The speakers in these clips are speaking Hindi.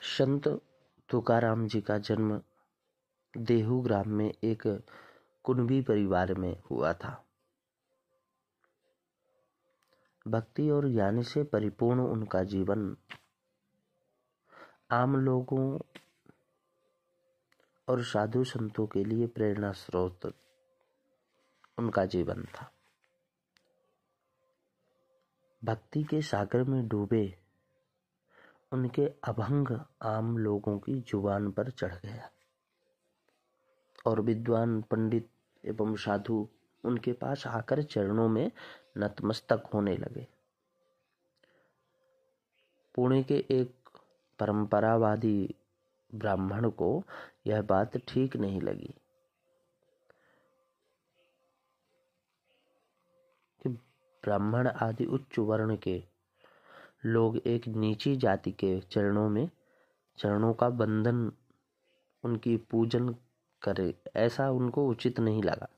संत तुकाराम जी का जन्म देहू ग्राम में एक कुणबी परिवार में हुआ था। भक्ति और ज्ञान से परिपूर्ण उनका जीवन आम लोगों और साधु संतों के लिए प्रेरणा स्रोत उनका जीवन था। भक्ति के सागर में डूबे उनके अभंग आम लोगों की जुबान पर चढ़ गया और विद्वान पंडित एवं साधु उनके पास आकर चरणों में नतमस्तक होने लगे। पुणे के एक परंपरावादी ब्राह्मण को यह बात ठीक नहीं लगी कि ब्राह्मण आदि उच्च वर्ण के लोग एक नीची जाति के चरणों का बंधन उनकी पूजन करे, ऐसा उनको उचित नहीं लगा।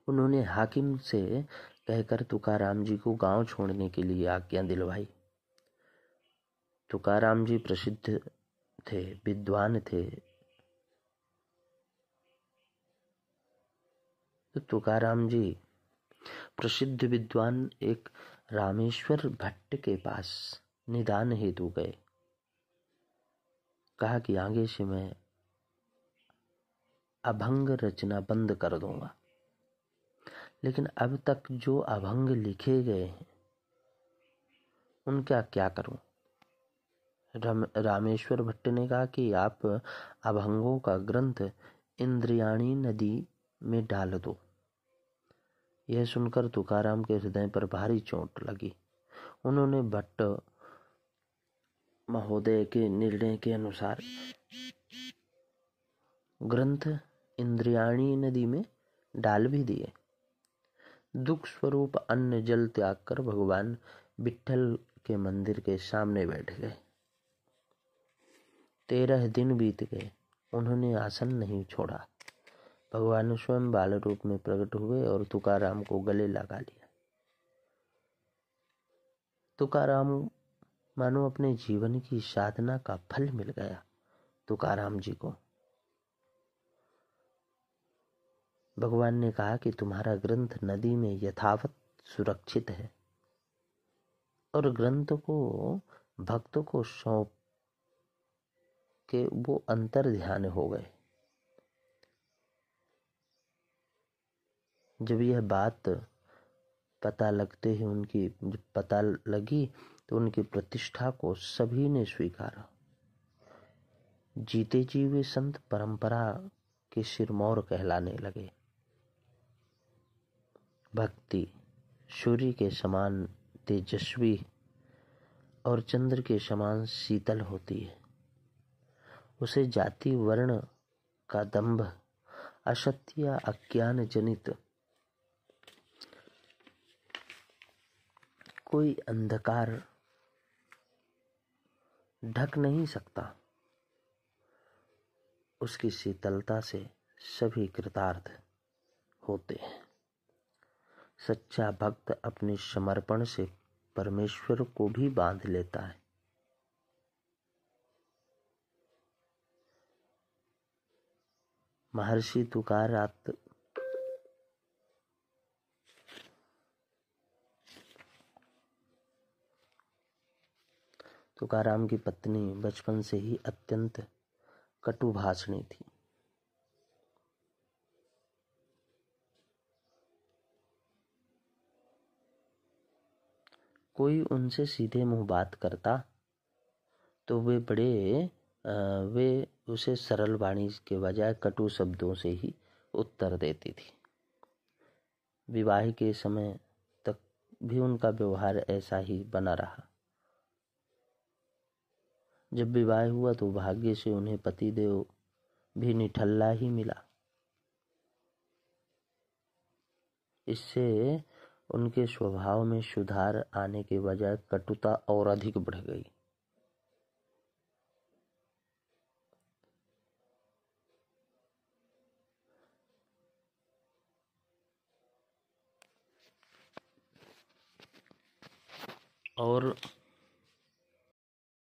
उन्होंने हाकिम से कहकर तुकाराम जी को गांव छोड़ने के लिए आज्ञा दिलवाई। तुकाराम जी प्रसिद्ध थे, विद्वान थे। तो तुकाराम जी प्रसिद्ध विद्वान एक रामेश्वर भट्ट के पास निदान हेतु गए। कहा कि आगे से मैं अभंग रचना बंद कर दूंगा, लेकिन अब तक जो अभंग लिखे गए हैं उनका क्या करूं। रामेश्वर भट्ट ने कहा कि आप अभंगों का ग्रंथ इंद्रियाणी नदी में डाल दो। यह सुनकर तुकाराम के हृदय पर भारी चोट लगी। उन्होंने भट्ट महोदय के निर्णय के अनुसार ग्रंथ इंद्रियाणी नदी में डाल भी दिए। दुख स्वरूप अन्न जल त्याग कर भगवान विट्ठल के मंदिर के सामने बैठ गए। 13 दिन बीत गए, उन्होंने आसन नहीं छोड़ा। भगवान स्वयं बाल रूप में प्रकट हुए और तुकाराम को गले लगा लिया। तुकाराम मानो अपने जीवन की साधना का फल मिल गया। तुकाराम जी को भगवान ने कहा कि तुम्हारा ग्रंथ नदी में यथावत सुरक्षित है और ग्रंथ को भक्तों को सौंप के वो अंतर ध्यान हो गए। जब यह बात पता लगी तो उनकी प्रतिष्ठा को सभी ने स्वीकारा। जीते जी वे संत परंपरा के सिरमौर कहलाने लगे। भक्ति सूर्य के समान तेजस्वी और चंद्र के समान शीतल होती है। उसे जाति वर्ण का दंभ, असत्य या अज्ञान जनित कोई अंधकार ढक नहीं सकता। उसकी शीतलता से सभी कृतार्थ होते हैं। सच्चा भक्त अपने समर्पण से परमेश्वर को भी बांध लेता है। महर्षि तुकाराम की पत्नी बचपन से ही अत्यंत कटुभाषणी थी। कोई उनसे सीधे मुंह बात करता तो वे उसे सरल वाणी के बजाय कटु शब्दों से ही उत्तर देती थी। विवाह के समय तक भी उनका व्यवहार ऐसा ही बना रहा। जब विवाह हुआ तो भाग्य से उन्हें पतिदेव भी निठल्ला ही मिला। इससे उनके स्वभाव में सुधार आने के बजाय कटुता और अधिक बढ़ गई। और